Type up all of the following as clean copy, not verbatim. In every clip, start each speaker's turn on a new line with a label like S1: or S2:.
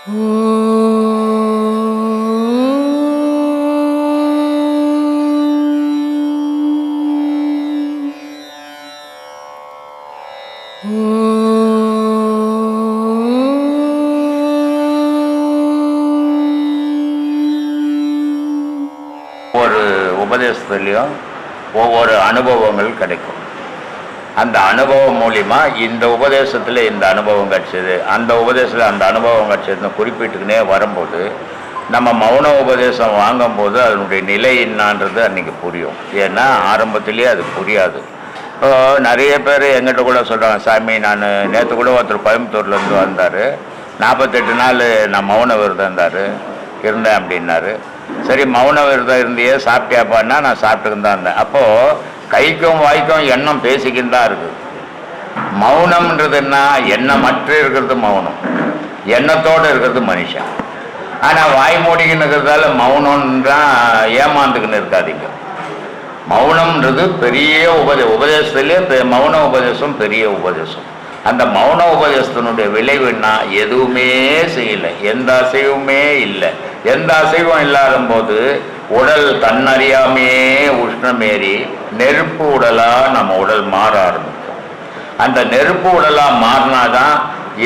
S1: ஒவ்வொரு உபதேசத்துலேயும் ஒவ்வொரு அனுபவங்கள் கிடைக்கும். அந்த அனுபவம் மூலிமா இந்த உபதேசத்தில் இந்த அனுபவம் கிடச்சிது, அந்த உபதேசத்தில் அந்த அனுபவம் கிடச்சதுன்னு குறிப்பிட்டுக்கினே வரும்போது நம்ம மௌன உபதேசம் வாங்கும்போது அதனுடைய நிலை என்னான்றது அன்றைக்கி புரியும். ஏன்னா ஆரம்பத்திலேயே அது புரியாது. இப்போ நிறைய பேர் எங்கிட்ட கூட சொல்கிறாங்க, சாமி நான் நேற்று கூட ஒருத்தர் கோயம்புத்தூர்லேருந்து வந்தார், 48 நாள் நான் மௌன விரதம் இருந்தேன் அப்படின்னாரு. சரி, மௌன விரதம் இருந்தையே சாப்பிட்டியாப்பான்னா நான் சாப்பிட்டுக்கிட்டு தான் இருந்தேன். அப்போது கைக்கும் வாய்க்கும் எண்ணம் பேசிக்கிட்டு தான் இருக்குது. மௌனம்ன்றதுன்னா எண்ணமற்ற இருக்கிறது மௌனம், எண்ணத்தோடு இருக்கிறது மனுஷன். ஆனால் வாய் மூடிக்கின்னு இருக்கிறதால மௌனம்ன்றான் ஏமாந்துக்கின்னு இருக்காதீங்க. மௌனம்ன்றது பெரிய உபதேசத்துலேயே மௌன உபதேசம் பெரிய உபதேசம். அந்த மௌன உபதேசத்தினுடைய விளைவுன்னா எதுவுமே செய்யலை, எந்த அசைவுமே இல்லை. எந்த அசைவும் இல்லாத போது உடல் தன்னறியாமையே உஷ்ணமேறி நெருப்பு உடலாக நம்ம உடல் மாற ஆரம்பிக்கும். அந்த நெருப்பு உடலாக மாறினாதான்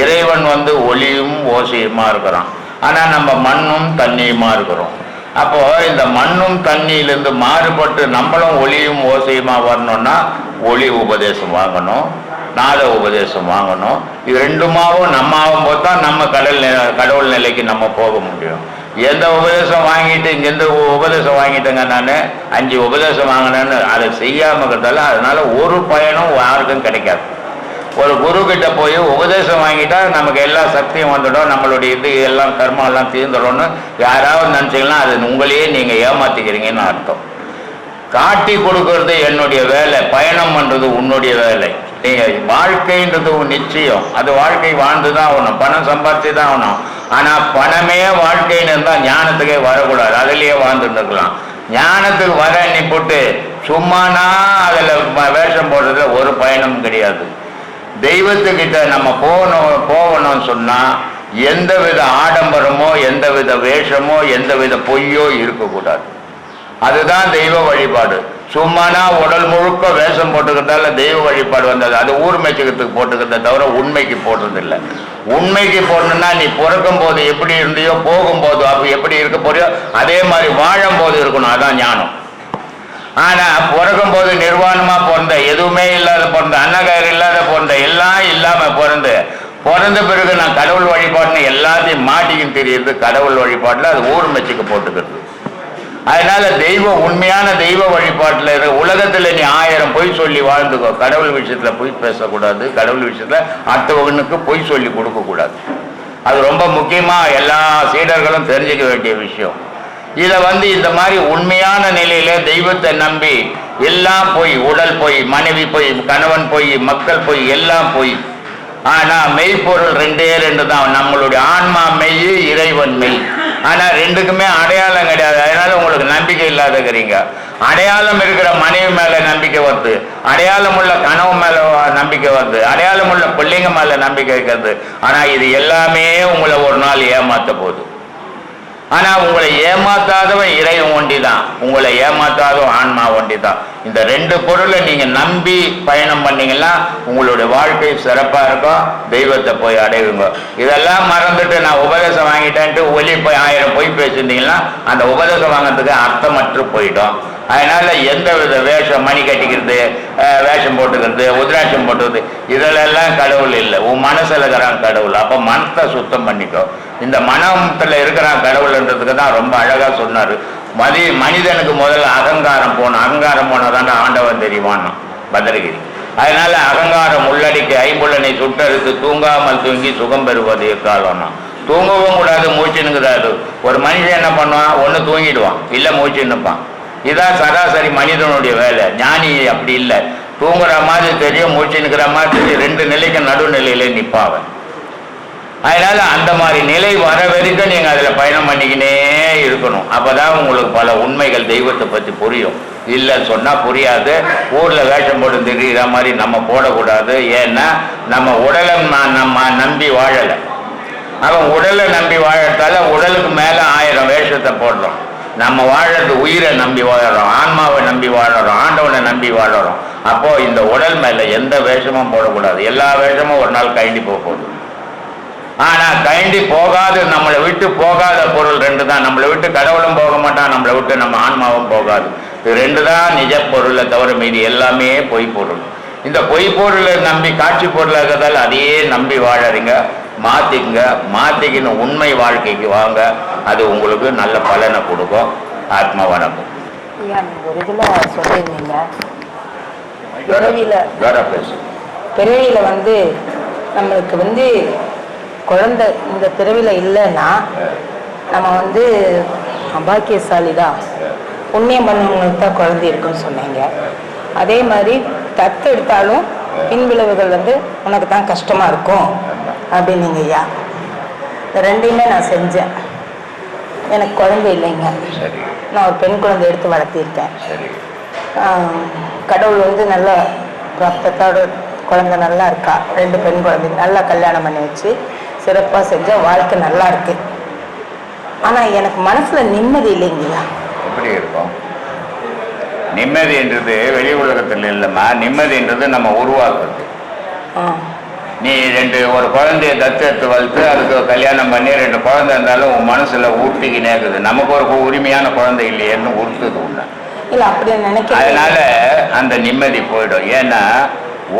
S1: இறைவன் ஒளியும் ஓசையுமா இருக்கிறான். ஆனால் நம்ம மண்ணும் தண்ணியுமா இருக்கிறோம். அப்போது இந்த மண்ணும் தண்ணியிலேருந்து மாறுபட்டு நம்மளும் ஒளியும் ஓசையுமா வரணும்னா ஒளி உபதேசம் வாங்கணும், நாத உபதேசம் வாங்கணும். இது ரெண்டுமாவும் நம்ம ஆகும்போது தான் நம்ம கடவுள் நிலைக்கு நம்ம போக முடியும். எந்த உபதேசம் வாங்கிட்டு இங்கேருந்து உபதேசம் வாங்கிட்டேங்க, நான் 5 உபதேசம் வாங்கினேன்னு அதை செய்யாமல் இருக்கிறதால அதனால ஒரு பயனும் யாருக்கும் கிடைக்காது. ஒரு குரு கிட்ட போய் உபதேசம் வாங்கிட்டா நமக்கு எல்லா சக்தியும் வந்துடும், நம்மளுடைய இது எல்லாம் கர்மாலாம் தீர்ந்துடும்னு யாராவது நினச்சிங்கன்னா அது உங்களையே நீங்கள் ஏமாற்றிக்கிறீங்கன்னு அர்த்தம். காட்டி கொடுக்கறது என்னுடைய வேலை, பயணம் பண்ணுறது உன்னுடைய வேலை. நீங்கள் வாழ்க்கைன்றது நிச்சயம், அது வாழ்க்கை வாழ்ந்து தான் ஆகணும், பணம் சம்பாதிச்சு தான் ஆகணும். ஆனால் பணமே வாழ்க்கைன்னு இருந்தால் ஞானத்துக்கே வரக்கூடாது, அதிலேயே வாழ்ந்துட்டு இருக்கலாம். ஞானத்துக்கு வர நீ போட்டு சும்மானா அதில் வேஷம் போடுறதுல ஒரு பயணமும் கிடையாது. தெய்வத்துக்கிட்ட நம்ம போகணும்னு சொன்னால் எந்த வித ஆடம்பரமோ எந்த வித வேஷமோ எந்த வித பொய்யோ இருக்கக்கூடாது. அதுதான் தெய்வ வழிபாடு. சும்மானா உடல் முழுக்க வேஷம் போட்டுக்கிறதால தெய்வ வழிபாடு வந்தது. அது ஊர் மேய்ச்சிக்கிறதுக்கு போட்டுக்கிறத தவிர உண்மைக்கு போடுறதில்லை. உண்மைக்கு போடணுன்னா நீ பிறக்கும் போது எப்படி இருந்தியோ போகும்போது அப்போ எப்படி இருக்க போறியோ அதே மாதிரி வாழும் போது இருக்கணும். அதான் ஞானம். ஆனால் பிறக்கும் போது நிர்வாணமாக பிறந்த, எதுவுமே இல்லாத பிறந்த, அன்னகயிறு இல்லாத பிறந்த, எல்லாம் இல்லாமல் பிறந்த பிறகு நான் கடவுள் வழிபாடுன்னு எல்லாத்தையும் மாட்டிக்கின்னு தெரியுது. கடவுள் வழிபாட்டில் அது ஊர் மெச்சுக்கு போட்டுக்கிறது. அதனால உண்மையான தெய்வ வழிபாட்டில் உலகத்தில் நீ 1000 பொய் சொல்லி வாழ்ந்துக்கோ, கடவுள் விஷயத்தில் பொய் பேசக்கூடாது, கடவுள் விஷயத்தில் அடுத்தவனுக்கு பொய் சொல்லி கொடுக்கக்கூடாது. அது ரொம்ப முக்கியமாக எல்லா சீடர்களும் தெரிஞ்சுக்க வேண்டிய விஷயம். இதை இந்த மாதிரி உண்மையான நிலையில தெய்வத்தை நம்பி எல்லாம் போய், உடல் போய், மனைவி போய், கணவன் போய், மக்கள் போய், எல்லாம் போய். ஆனால் மெய்ப்பொருள் 2 தான். நம்மளுடைய ஆன்மா மெய், இறைவன் மெய். ஆனால் ரெண்டுக்குமே அடையாளம் கிடையாது. அதனால உங்களுக்கு நம்பிக்கை இல்லாதக்கிறீங்க. அடையாளம் இருக்கிற மனைவி மேலே நம்பிக்கை வருது, அடையாளம் உள்ள கனவு மேலே நம்பிக்கை வருது, அடையாளம் உள்ள பிள்ளைங்க மேலே நம்பிக்கை வைக்கிறது. ஆனால் இது எல்லாமே உங்களை ஒரு நாள் ஏமாற்ற போகுது. ஆனால் உங்களை ஏமாத்தாதவன் இறைவன் ஒண்டி தான், உங்களை ஏமாத்தாதவன் ஆன்மா ஒண்டி தான். இந்த 2 பொருளை நீங்கள் நம்பி பயணம் பண்ணீங்கன்னா உங்களுடைய வாழ்க்கை சிறப்பாக இருக்கும், தெய்வத்தை போய் அடைவுங்க. இதெல்லாம் மறந்துட்டு நான் உபதேசம் வாங்கிட்டேன்ட்டு ஒலி போய் 1000 பொய் பேசியிருந்தீங்கன்னா அந்த உபதேசம் வாங்கிறதுக்கு அர்த்தமற்று போயிடும். அதனால எந்த வித வேஷம், மணி கட்டிக்கிறது, வேஷம் போட்டுக்கிறது, உத்ராட்சம் போட்டுக்கிறது, இதிலெல்லாம் கடவுள் இல்லை. உன் மனசில் இருக்கிறான் கடவுள். அப்போ மனத்தை சுத்தம் பண்ணிக்கோ. இந்த மனத்தில் இருக்கிறான் கடவுள்ன்றதுக்கு தான் ரொம்ப அழகாக சொன்னார். மனிதனுக்கு முதல்ல அகங்காரம் போகணும். அகங்காரம் போனால் தானே ஆண்டவன் தெரியுமான்னா பத்ரகிரி. அதனால அகங்காரம் உள்ளடிக்கு ஐம்புலனை சுட்டறுத்து தூங்காமல் தூங்கி சுகம் பெறுவது எக்காலம்னா. தூங்கவும் கூடாது, மூச்சுன்னுக்குதாது. ஒரு மனுஷன் என்ன பண்ணுவான், ஒன்று தூங்கிடுவான், இல்லை மூச்சுன்னுப்பான். இதான் சராசரி மனிதனுடைய வேலை. ஞானி அப்படி இல்லை, தூங்குற மாதிரி தெரியும், மூச்சுன்னுக்கிற மாதிரி தெரியும், 2 நிலைக்கு நடுநிலையிலே நிற்பாவன். அதனால அந்த மாதிரி நிலை வர வரைக்கும் நீங்கள் அதில் பயணம் பண்ணிக்கினே இருக்கணும். அப்போதான் உங்களுக்கு பல உண்மைகள் தெய்வத்தை பற்றி புரியும். இல்லைன்னு சொன்னால் புரியாது. ஊரில் வேஷம் போட்டு திரிகிற மாதிரி நம்ம போடக்கூடாது. ஏன்னா நம்ம உடலை நம்ம நம்பி வாழலை. அவன் உடலை நம்பி வாழறதால உடலுக்கு மேல 1000 வேஷத்தை போடுறோம். நம்ம வாழறது உயிரை நம்பி வாழறோம், ஆன்மாவை நம்பி வாழறோம், ஆண்டவனை நம்பி வாழறோம். அப்போ இந்த உடல் மேல எந்த வேஷமும் போடக்கூடாது. எல்லா வேஷமும் ஒரு நாள் கைண்டி போகுது. ஆனா கைண்டி போகாது, நம்மளை விட்டு போகாத பொருள் 2 தான். நம்மளை விட்டு கடவுளும் போக மாட்டான், நம்மளை விட்டு நம்ம ஆன்மாவும் போகாது. இது 2 தான் நிஜ பொருளை தவிர மீதி எல்லாமே பொய் பொருள். இந்த பொய் பொருளை நம்பி காட்சி பொருளாகிறதால அதையே நம்பி வாழறீங்க. மாத்திக்குங்க, மாத்திக்கின்னு உண்மை வாழ்க்கைக்கு வாங்க. அது உங்களுக்கு நல்ல பலனை கொடுக்கும். ஆத்மா வணக்கம்.
S2: ஒரு இதில் சொல்லியிருந்தீங்க, பிறவியில் வந்து நம்மளுக்கு குழந்தை இந்த பிறவியில் இல்லைன்னா நம்ம அபாக்கியசாலி தான், புண்ணியம் பண்ணவங்களுக்கு தான் குழந்தை இருக்குன்னு சொன்னீங்க. அதே மாதிரி தத்து எடுத்தாலும் பின்விளைவுகள் உனக்கு தான் கஷ்டமாக இருக்கும் அப்படின்னீங்க ஐயா. இந்த 2யுமே நான் செஞ்சேன். எனக்கு குழந்தை இல்லைங்க. நான் ஒரு பெண் குழந்தை எடுத்து வளர்த்திருக்கேன். கடவுள் நல்ல ரத்தத்தோட குழந்தை நல்லா இருக்கா. 2 பெண் குழந்தை நல்லா கல்யாணம் பண்ணி வச்சு சிறப்பாக செஞ்ச வாழ்க்கை நல்லா இருக்கு. ஆனால் எனக்கு மனசில் நிம்மதி இல்லைங்கய்யா.
S1: எப்படி இருக்கும்? நிம்மதின்றது வெளி உலகத்தில் இல்லைம்மா. நிம்மதின்றது நம்ம உருவாக்குறது. நீ ஒரு குழந்தைய தத்தெடுத்து வளர்த்து அதுக்கு கல்யாணம் பண்ணி 2 குழந்தை இருந்தாலும் உன் மனசுல ஊட்டிக்கினே இருக்குது. நமக்கு ஒரு உரிமையான குழந்தை இல்லையேன்னு உறுத்துது உள்ள.
S2: இல்லை அப்படி நினைக்க. அதனால
S1: அந்த நிம்மதி போயிடும். ஏன்னா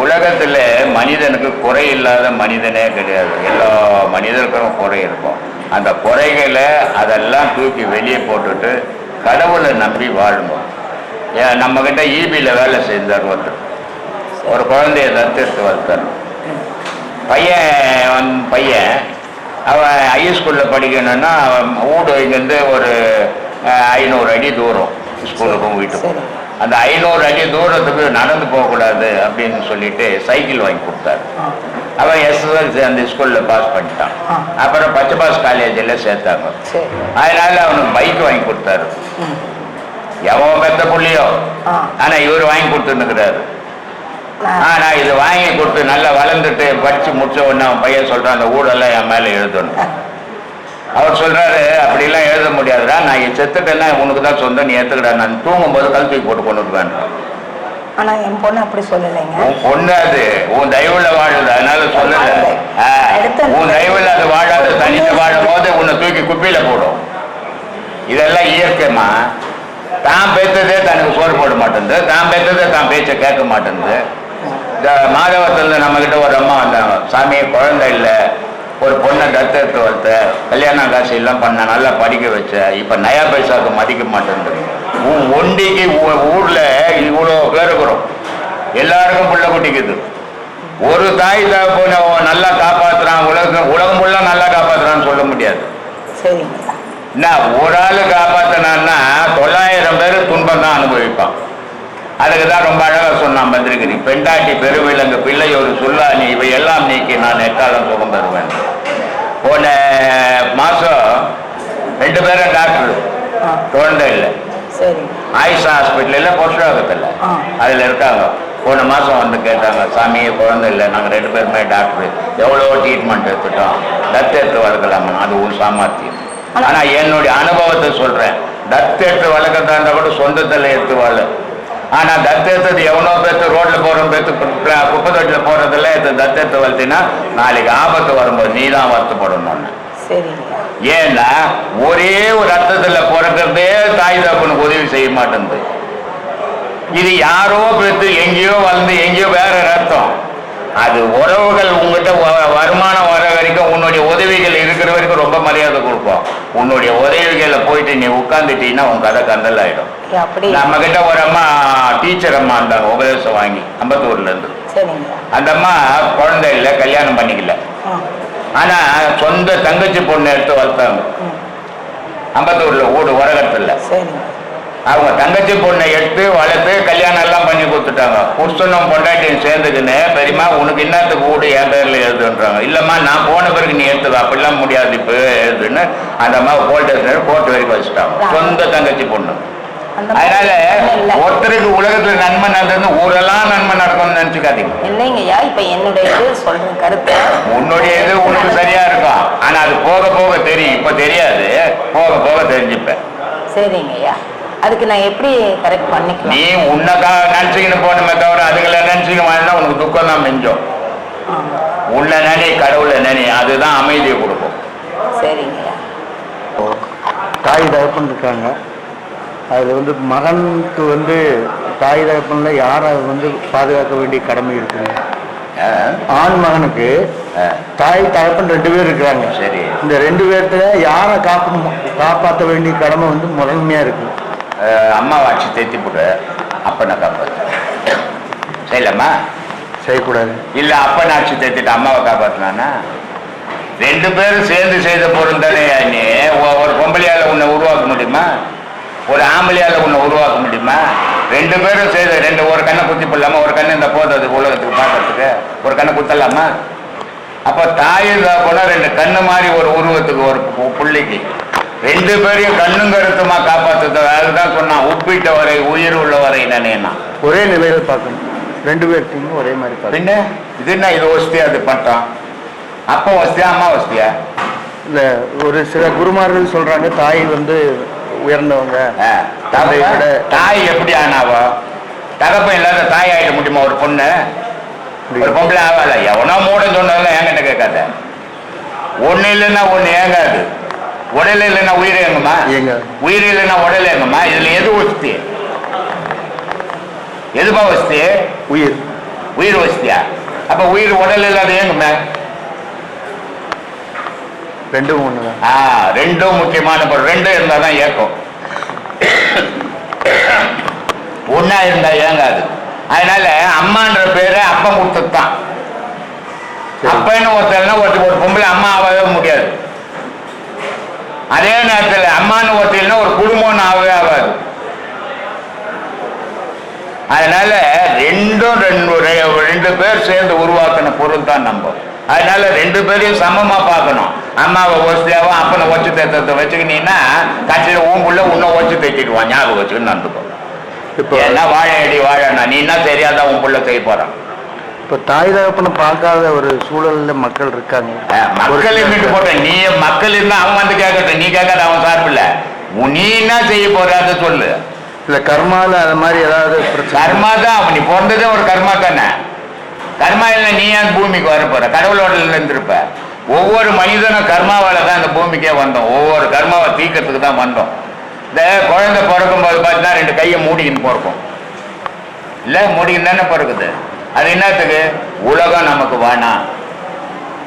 S1: உலகத்துல மனிதனுக்கு குறை இல்லாத மனிதனே கிடையாது. எல்லா மனிதர்களுக்கும் குறை இருக்கும். அந்த குறைகளை அதெல்லாம் தூக்கி வெளியே போட்டுட்டு கடவுளை நம்பி வாழணும். நம்ம கிட்ட ஈபியில வேலை செஞ்சார் ஒருத்தர், ஒரு குழந்தைய தத்தெடுத்து வளர்த்தார். பையன் அவன் ஹைஸ்கூலில் படிக்கணும்னா அவன் வீடு இங்கேருந்து ஒரு 500 அடி தூரம் ஸ்கூலுக்கும் வீட்டுக்கும். அந்த 500 அடி தூரத்துக்கு நடந்து போகக்கூடாது அப்படின்னு சொல்லிட்டு சைக்கிள் வாங்கி கொடுத்தாரு. அவன் எஸ்எஸ்எல்சி அந்த ஸ்கூலில் பாஸ் பண்ணிட்டான். அப்புறம் பச்சைபாஸ் காலேஜில் சேர்த்தாங்க. அதனால அவனுக்கு பைக் வாங்கி கொடுத்தாரு. எவன் பெத்த புள்ளியோ, ஆனால் இவர் வாங்கி கொடுத்துருக்கிறாரு. நான் இது வாங்கி கொடுத்து நல்லா வளர்ந்துட்டு படிச்சு முடிச்ச உடனே அவன் பையன் சொல்றான், அந்த ஊடெல்லாம் என் மேல எழுதணும். அவர் சொல்றாரு, அப்படிலாம் எழுத முடியாதுடா, நான் செத்துட்டேன்னா உனக்கு தான் சொந்தம், நீ ஏத்துக்கடா, நான் தூங்கும்போது கழுத்துக்கு போட்டு கொண்டு வருவேன்.
S2: ஆனா என் பொண்ணு அப்படி சொல்லலைங்க.
S1: உன் பொண்ணு அது உன் தயவுல வாழுது, அதனால சொல்லல. உன் தயவுல அது வாழாது, தனித்து வாழும் போது உன்னை தூக்கி குப்பையில போடும். இதெல்லாம் இயற்கைமா. தான் பேத்ததே தனக்கு சோறு போட மாட்டேங்குது, தான் பேத்ததே தான் பேச்சை கேட்க மாட்டேங்குது. இந்த மாதவத்தில் நம்ம கிட்ட ஒரு அம்மா வந்தாங்க, சாமியை குழந்தை இல்லை, ஒரு பொண்ணை தத்தெடுத்து வளர்த்த, கல்யாண காசு எல்லாம் பண்ண, நல்லா படிக்க வச்ச, இப்ப நயா பைசாவுக்கு மதிக்க மாட்டேங்குது. ஒண்டிக்கு ஊர்ல இவ்வளோ பேர் இருக்கிறோம், எல்லாருக்கும் புள்ள குட்டிக்குது. ஒரு தாய் தகப்பனை நல்லா காப்பாத்துறான், உலகம் ஃபுல்லா நல்லா காப்பாத்துறான்னு சொல்ல முடியாது. என்ன ஒரு ஆளு காப்பாத்தினான்னா 900 பேர் துன்பம் தான் அனுபவிப்பான். அதுக்குதான் ரொம்ப அழகா சொன்னான் பத்திரிகை, பெண்டாட்டி பெருவிலங்கு பிள்ளை ஒரு சொல்லா நீ இவை எல்லாம் நீக்கி நான் எக்காலம் சுகம் பெறுவேன். போன மாசம் 2 பேரும் டாக்டர், குழந்தை இல்லை, ஆயுஷா ஹாஸ்பிட்டலில் பொருஷாகத்தில் அதில் இருக்காங்க. போன மாதம் வந்து கேட்டாங்க, சாமியே குழந்தை இல்லை, நாங்கள் 2 பேருமே டாக்டர், எவ்வளோ ட்ரீட்மெண்ட் எடுத்துட்டோம், தத்தெடுத்து வளர்க்கலாமா, அது ஒரு சாமர்த்தியம். ஆனால் என்னுடைய அனுபவத்தை சொல்கிறேன், தத்தெடுத்து வளர்க்கறதா இருந்தால் கூட சொந்தத்தில் எடுத்து வாழ. ஆனால் தத்தெடுத்தது எவனோ பேர்த்து ரோட்டில் போகிறோம், பேர்த்து குப்பை தொட்டியில் போகிறதில்ல, தத்தெடுத்து வளர்த்தினா நாளைக்கு ஆபத்து வரும்போது நீ தான் வருத்தப்படணும். ஏன்னா ஒரே ஒரு அர்த்தத்தில் பிறக்கிறதே தாய் தகப்பனுக்கு உதவி செய்ய மாட்டேங்குது. இது யாரோ பேர்த்து எங்கேயோ வளர்ந்து எங்கேயோ வேற அர்த்தம். அது உறவுகள் உங்ககிட்ட வருமானம் வர வரைக்கும் உன்னுடைய உதவிகள் இருக்கிற வரைக்கும் ரொம்ப மரியாதை கொடுப்போம். உன்னுடைய உதவிகளை போயிட்டு நீ உட்காந்துட்டீங்கன்னா உன் கதை கந்தல் ஆயிடும். நம்ம கிட்ட ஒரு அம்மா டீச்சர் அம்மா இருந்தாங்க, உபதேசம் வாங்கி அம்பத்தூர்ல இருந்து. அந்த அம்மா குழந்தை இல்லை, கல்யாணம் பண்ணிக்கல. ஆனா சொந்த தங்கச்சி பொண்ணு எடுத்து வளர்த்தாங்க அம்பத்தூர்ல ஊடு உரகத்துல. அவங்க தங்கச்சி பொண்ணை எடுத்து வளர்த்து கல்யாணம் எல்லாம் பண்ணி கொடுத்துட்டாங்க. புருஷனும் பொண்டாட்டியும் சேர்ந்துக்குன்னு, பெரியமா உனக்கு என்னத்துக்கு வீடு என் பேர்ல எழுதுன்றாங்க. இல்லம்மா நான் போன பிறகு நீ எடுத்துக்க, அப்படிலாம் முடியாது, இப்போ எழுதுன்னு அந்த அம்மா போலீஸ் ஸ்டேஷன் கோர்ட் வரைக்கும் வச்சுட்டாங்க. சொந்த தங்கச்சி பொண்ணு அதனால ஒருத்தருக்கு உலகத்துல நன்மை நடந்தது ஊரெல்லாம் நன்மை நடக்கும்னு நினைச்சுக்காதீங்க.
S2: இல்லைங்கய்யா, இப்ப என்னுடைய இது சொல்றேன் கருத்து.
S1: உன்னுடைய இது உனக்கு சரியா இருக்கும், ஆனா அது போக போக தெரியும். இப்ப தெரியாது, போக போக தெரிஞ்சுப்பேன்.
S2: சரிங்கய்யா, அதுக்கு நான் எப்படி கரெக்ட் பண்ணிக்கலாம்?
S1: நீ உன்னைக்கா நினைச்சுக்கின்னு போனமே தவிர அதுங்களை நினைச்சுக்க வாழ்ந்தா உனக்கு துக்கம் தான் மிஞ்சம். உன்னை நினை, கடவுளை நினை, அதுதான் அமைதியை கொடுக்கும்.
S2: சரிங்கய்யா.
S3: தாய் தகப்பன் இருக்காங்க, அதில் மகனுக்கு தாய் தகப்பனில் யாரை பாதுகாக்க வேண்டிய கடமை இருக்குங்க? ஆண் மகனுக்கு தாய் தகப்பன் 2 பேர் இருக்கிறாங்க.
S1: சரி,
S3: இந்த 2 பேர்த்துல யாரை காப்பாற்ற வேண்டிய கடமை முதன்மையா இருக்கு?
S1: அம்மா வாட்சி தேத்தி போட்டு அப்பனை காப்பாற்று செய்யலாமா?
S3: செய்யக்கூடாது.
S1: இல்ல அப்பனை ஆட்சி தேத்திட்டு அம்மாவை காப்பாற்றினானா? 2 பேரும் சேர்ந்து செய்த பொருள் தானே. நீ ஒரு பொம்பளையால உன்னை உருவாக்க முடியுமா? ஒரு ஆம்பளையால உன்னை உருவாக்க முடியுமா? 2 பேரும் செய்த ஒரு கண்ணை குத்தி போடலாமா? ஒரு கண்ணை இந்த போது உலகத்துக்கு பார்க்கறதுக்கு ஒரு கண்ணை குத்தலாமா? அப்ப தாயில் போனா 2 கண்ணு மாதிரி ஒரு உருவத்துக்கு ஒரு பிள்ளைக்கு 2 பேரையும் கண்ணும் கருத்துமா காப்பாற்றுறது. அதுதான் சொன்னான், உப்பிட்ட வரை உயிர் உள்ள வரை நினைனா.
S3: ஒரே நிலையில பார்க்கணும், 2 பேர்த்தையும் ஒரே மாதிரி பார்க்கணும்.
S1: பின்ன இது என்ன, இது வசதியா அது பண்ணிட்டான்? அப்பா வசதியா அம்மா வசதியா?
S3: இல்ல, ஒரு சில குருமார்கள் சொல்றாங்க தாய் உயர்ந்தவங்க.
S1: தாய் எப்படி ஆனாவோ? தகப்பன் இல்லாத தாய் ஆயிட முடியுமா ஒரு பொண்ணு? ஒரு பொம்பளை ஆவால? எவனோ மூட சொன்னதெல்லாம் என்கிட்ட கேட்காத. ஒண்ணு இல்லைன்னா ஒண்ணு ஏங்காது. உடல் இல்லைன்னா உயிர் ஏங்குமா? உயிர் இல்லைன்னா உடல் ஏங்குமா? இதுல எது வசதி? எதுமா வசதி?
S3: உயிர்.
S1: உயிர் வசதியா? அப்ப உயிர் உடல் இல்லாத ஏங்குமே?
S3: 2ம் ஒண்ணுதான்.
S1: 2ம் முக்கியமான பொருள். 2 இருந்தாதான் ஏக்கம். ஒன்னா இருந்தா ஏங்காது. அதனால அம்மான்ற பேரு அப்பன் கொடுத்ததுதான். அப்பன்னு ஒருத்தர்னா ஒரு பொம்பளை அம்மா ஆகவே முடியாது. அதே நேரத்தில் அம்மான்னு ஒருத்தர்னா ஒரு குடும்பம்னு ஆகவே ஆகாது. அதனால 2 பேர் சேர்ந்து உருவாக்கின பொருள் தான் நம்ம. அதனால 2 பேரையும் சமமா பார்க்கணும். அம்மாவை வசதியாவும் அப்பனை ஒச்சு தேத்தத்தை வச்சுக்கினீங்கன்னா கட்சியில ஊங்குள்ள உன்னை ஒச்சு தேத்திடுவான். ஞாபகம் வச்சுக்கின்னு நடந்துக்கும். என்ன வாழை அடி வாழனா நீ என்ன தெரியாத உன் புள்ள செய்ய போறான்.
S3: இப்ப தாய் தகப்பனை பார்க்காத ஒரு சூழல்ல மக்கள் இருக்காங்க.
S1: மக்கள் இருந்துட்டு போட்ட நீ மக்கள் இருந்தா அவன் கேட்கட்டும், நீ கேட்காத அவன் சார்பில்ல. நீ என்ன செய்ய போற அதை சொல்லு.
S3: இல்ல கர்மால அது மாதிரி ஏதாவது
S1: கர்மா தான். நீ பிறந்ததே ஒரு கர்மா தானே. கர்மா இல்லை நீ ஏன் பூமிக்கு வர போற? கடவுளோட இருந்திருப்ப. ஒவ்வொரு மனிதனும் கர்மாவால தான் இந்த பூமிக்கே வந்தோம். ஒவ்வொரு கர்மாவை தீக்கிறதுக்கு தான் வந்தோம். இந்த குழந்தை பிறக்கும் போது பார்த்தீங்கன்னா 2 கையை மூடிக்கின்னு பிறக்கும் இல்ல? மூடிக்கின்னு தானே பிறக்குது. அது என்னத்துக்கு? உலகம் நமக்கு வேணாம்,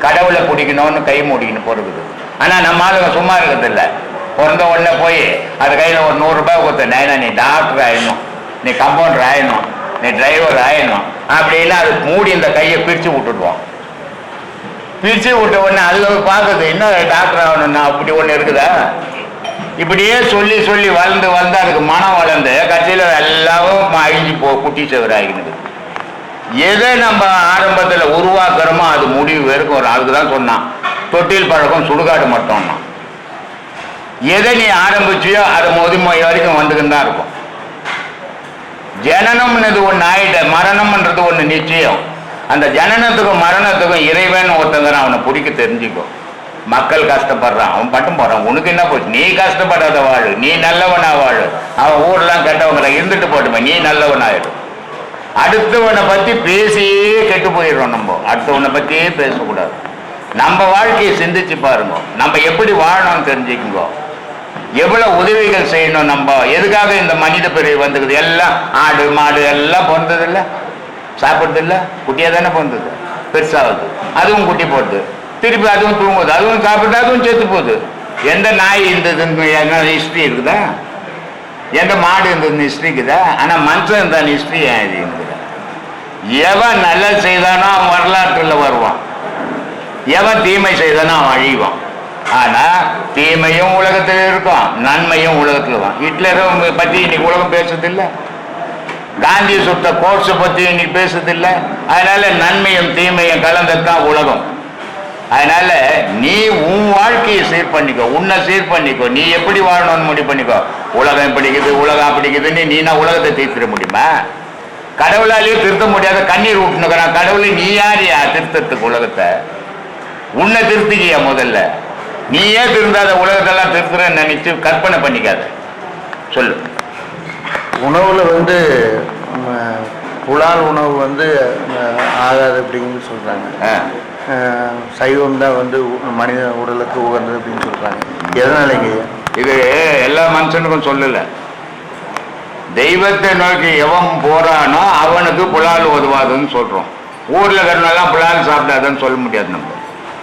S1: கடவுளை பிடிக்கணும்னு கை மூடிக்கின்னு பிறகுது. ஆனா நம்ம ஆளுங்க சும்மா இருக்குது இல்லை. பிறந்த உடனே போய் அது கையில ஒரு 100 ரூபாய் கொடுத்த, நைனா நீ டாக்டர் ஆயிடணும், நீ கம்பவுண்டர் ஆயிடணும், நீ டிரைவர் ஆயிடணும் அப்படின்னா அது மூடி இந்த கையை பிரிச்சு விட்டுடுவோம். பிரிச்சு விட்ட உடனே அதுல பார்க்குது என்ன டாக்டர் ஆகணும்னா அப்படி ஒண்ணு இருக்குதா? இப்படியே சொல்லி சொல்லி வளர்ந்து வளர்ந்து அதுக்கு மனம் வளர்ந்து கட்சியில எல்லாரும் அழிஞ்சு குட்டி செவர் ஆகிடுது. எதை நம்ம ஆரம்பத்தில் உருவாக்குறோமோ அது முடிவு வரைக்கும் ஒரு ஆளுக்கு தான் சொன்னான். தொட்டில் பழக்கம் சுடுகாடு மட்டும்னா. எதை நீ ஆரம்பிச்சியோ அது முதுமை வரைக்கும் வந்துக்கின்னு தான் இருக்கும். ஜனனம்ன்றது ஒன்று ஆயிட்ட, மரணம்ன்றது ஒன்று நிச்சயம். அந்த ஜனனத்துக்கும் மரணத்துக்கும் இறைவன் ஒருத்தங்க அவனை பிடிக்க தெரிஞ்சுக்கும். மக்கள் கஷ்டப்படுறான், அவன் பட்டும் போறான், உனக்கு என்ன போச்சு? நீ கஷ்டப்படாத வாழு, நீ நல்லவனா வாழு. அவன் ஊர்லாம் கெட்டவங்களை இருந்துட்டு போட்டுமே, நீ நல்லவனாயிடும். அடுத்தவனை பத்தி பேசியே கெட்டு போயிடுறோம். நம்ம அடுத்தவனை பத்தியே பேசக்கூடாது. நம்ம வாழ்க்கையை சிந்திச்சு பாருங்க. நம்ம எப்படி வாழணும்னு தெரிஞ்சுக்குங்க. எவ்வளவு உதவிகள் செய்யணும். நம்ம எதுக்காக இந்த மனித பிறவி வந்துக்குது? எல்லாம் ஆடு மாடு எல்லாம் பிறந்தது இல்லை, சாப்பிடுறது இல்லை, குட்டியா தானே பிறந்தது, பெருசாகுது, அதுவும் குட்டி போடுது, திருப்பி அதுவும் தூங்குது, அதுவும் சாப்பிட்டு அதுவும் செத்து போகுது. எந்த நாய் இந்த ஹிஸ்ட்ரி இருக்குதா? எந்த மாடு இருந்தது ஹிஸ்ட்ரி இருக்குதா? ஆனா மனுஷன் இந்த ஹிஸ்ட்ரி இருக்குதா? எவன் நல்லது செய்தானோ அவன் வரலாற்றுல வருவான், எவன் தீமை செய்தானோ அவன் அழிவான். ஆனா தீமையும் உலகத்தில் இருக்கும், நன்மையும் உலகத்துல தான். ஹிட்லரும் பத்தி இன்னைக்கு உலகம் பேசுறது இல்லை, காந்தி சுட்ட கோர்ஸை பத்தி இன்னைக்கு பேசுறது இல்லை. அதனால நன்மையும் தீமையும் கலந்ததுதான் உலகம். அதனால நீ உன் வாழ்க்கையை சீர் பண்ணிக்கோ, உன்னை சீர் பண்ணிக்கோ, நீ எப்படி வாழணும்னு முடிவு பண்ணிக்கோ. உலகம் பிடிக்குது உலகம் பிடிக்குதுன்னு நீனா உலகத்தை தீர்த்திட முடியுமா? கடவுளாலேயும் திருத்த முடியாத கண்ணீர் விட்டுனுக்கிறான். கடவுளை நீ யாரியா திருத்தத்துக்கு உலகத்தை? உன்னை திருத்திக்கியா முதல்ல. நீயே திருந்தாத உலகத்தெல்லாம் திருத்துறன்னு நினைச்சு கற்பனை பண்ணிக்காத. சொல்லு.
S3: உணவுல வந்து புலால் உணவு வந்து ஆகாது அப்படின்னு சொல்றாங்க. சைவம் தான் வந்து மனித உடலுக்கு உகந்தது அப்படின்னு சொல்றாங்க. எதனாலங்க
S1: இது எல்லா மனுஷனுக்கும் சொல்லல. தெய்வத்தை நோக்கி எவன் போறானோ அவனுக்கு புலால் உதவாதுன்னு சொல்றோம். ஊர்ல இருக்கிறனாலாம் புலால் சாப்பிடாதுன்னு சொல்ல முடியாது நம்ம.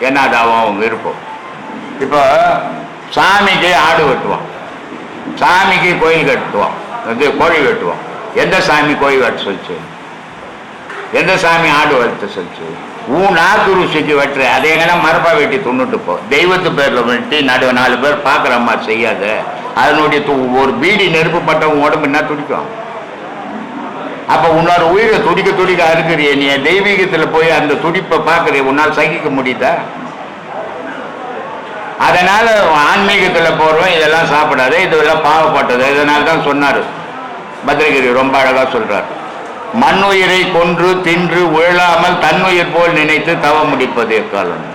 S1: ஏன்னா அது அவன் விருப்பம். இப்போ சாமிக்கு ஆடு வெட்டுவான், சாமிக்கு கோயில் கட்டுவான், கோழி வெட்டுவான். எந்த சாமி கோயில் வெட்ட சொல்லிச்சு? எந்த சாமி ஆடு வெட்ட சொல்லிச்சு? உன் நாக்கு ருசிக்கு வெட்டுற அதை எங்கன்னா மரப்பா வெட்டி துண்ணுட்டு போ. தெய்வத்து பேர்ல வெட்டி நடுவ 4 பேர் பார்க்குற மாதிரி செய்யாத. அதனுடைய ஒரு பீடி நெருப்பு பட்ட உன் உடம்பு என்ன துடிக்கும்? அப்ப உன்னோட உயிரை துடிக்க துடிக்க அறுக்கிறிய நீ தெய்வீகத்துல போய் அந்த துடிப்பை பார்க்கறிய, உன்னால் சகிக்க முடியுதா? அதனால ஆன்மீகத்துல போறோம் இதெல்லாம் சாப்பிடாது, இதெல்லாம் பாவப்பட்டது. இதனால தான் சொன்னாரு பத்ரகிரி, ரொம்ப அழகா சொல்றார். மண்ணுயிரை கொன்று தின்று உழலாமல் தன்னுயிர் போல் நினைத்து தவ முடிப்பது எக்காலம்.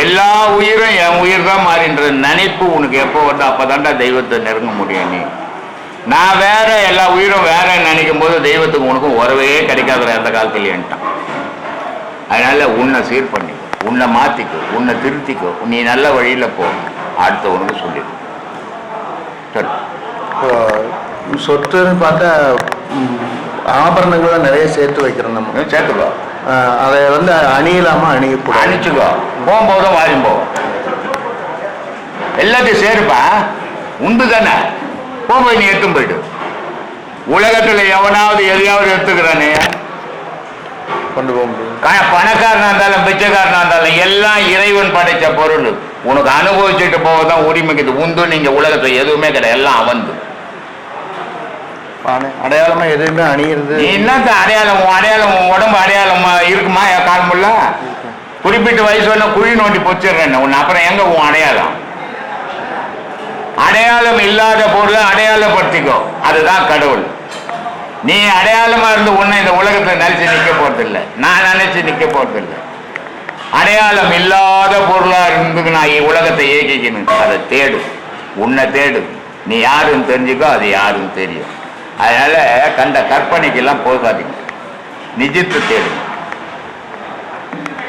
S1: எல்லா உயிரும் என் உயிர் தான் மாறின்ற நினைப்பு உனக்கு எப்போ வந்து அப்பதான்டா தெய்வத்தை நெருங்க முடியும். நீ நான் வேற, எல்லா உயிரும் வேற நினைக்கும் போது தெய்வத்துக்கு உனக்கும் உறவே கிடைக்காத அந்த காலத்திலேன்ட்டான். அதனால உன்னை சீர் பண்ணிக்கோ, உன்னை மாத்திக்கோ, உன்னை திருத்திக்கோ, நீ நல்ல வழியில போ. அடுத்தவனுக்கு சொல்லிடு. சரி,
S3: சொத்துன்னு பார்த்தா ஆபரணங்கள்லாம் நிறைய சேர்த்து வைக்கிறோம். நம்ம
S1: சேர்த்துக்கோ.
S3: அதை வந்து அணியலாமா? அணியக்கூடாது.
S1: அணிச்சுக்கோ. போகும்போதும் வாரியும் போவோம். எல்லாத்தையும் சேருப்பா, உண்டு தானே. போகும்போது நீ எடுத்தும் போயிட்டு. உலகத்துல எவனாவது எதையாவது எடுத்துக்கிறானே
S3: கொண்டு போக முடியும்.
S1: பணக்காரனா இருந்தாலும் பிச்சைக்காரனா இருந்தாலும் எல்லாம் இறைவன் படைச்ச பொருள். உனக்கு அனுபவிச்சுட்டு போவதான் உரிமைக்குது. உண்டு நீங்க உலகத்துல எதுவுமே கிடையாது, எல்லாம் அவந்து.
S3: அடையாளமா எதுவுமே அணியிறது
S1: என்னத்த அடையாளம்? அடையாளம் உடம்பு அடையாளம் இருக்குமா? காலமுள்ள குறிப்பிட்ட வயசு வரல குழி நோண்டி பொச்சிடுறேன் உன்னை. அப்புறம் எங்க உன் அடையாளம்? அடையாளம் இல்லாத பொருளை அடையாளப்படுத்திக்கோ, அதுதான் கடவுள். நீ அடையாளமா இருந்து உன்னை இந்த உலகத்துல நினைச்சு நிக்க போறதில்லை, நான் நினைச்சு நிக்க போறதில்லை. அடையாளம் இல்லாத பொருளா இருந்து நான் உலகத்தை இயக்கிக்கணும். அதை தேடு, உன்னை தேடு. நீ யாருன்னு தெரிஞ்சுக்கோ, அது யாருன்னு தெரியும். அதனால கண்ட கற்பனைக்கெல்லாம் போகாதீங்க, நிஜத்தை தேடுங்க.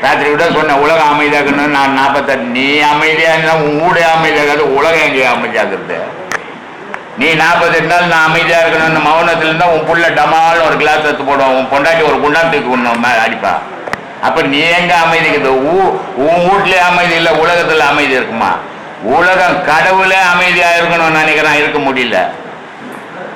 S1: ராத்திரி விட சொன்ன உலகம் அமைதியாகணும்னு நான் 48. நீ அமைதியா இருந்தா உன் ஊடே அமைதியாகாது, உலகம் எங்கேயோ அமைதியாகிறது. நீ 48 நாள் நான் அமைதியா இருக்கணும்னு மௌனத்துல இருந்தா உன் புள்ள டமாலும் ஒரு கிளாஸ் எடுத்து போடுவான், உன் பொண்டாட்டி ஒரு குண்டாத்துக்கு ஒண்ணு அடிப்பா. அப்ப நீ எங்க அமைதிக்குது? உன் வீட்லயே அமைதி இல்லை, உலகத்துல அமைதி இருக்குமா? உலகம் கடவுளே அமைதியா இருக்கணும்னு நினைக்கிறான், இருக்க முடியல.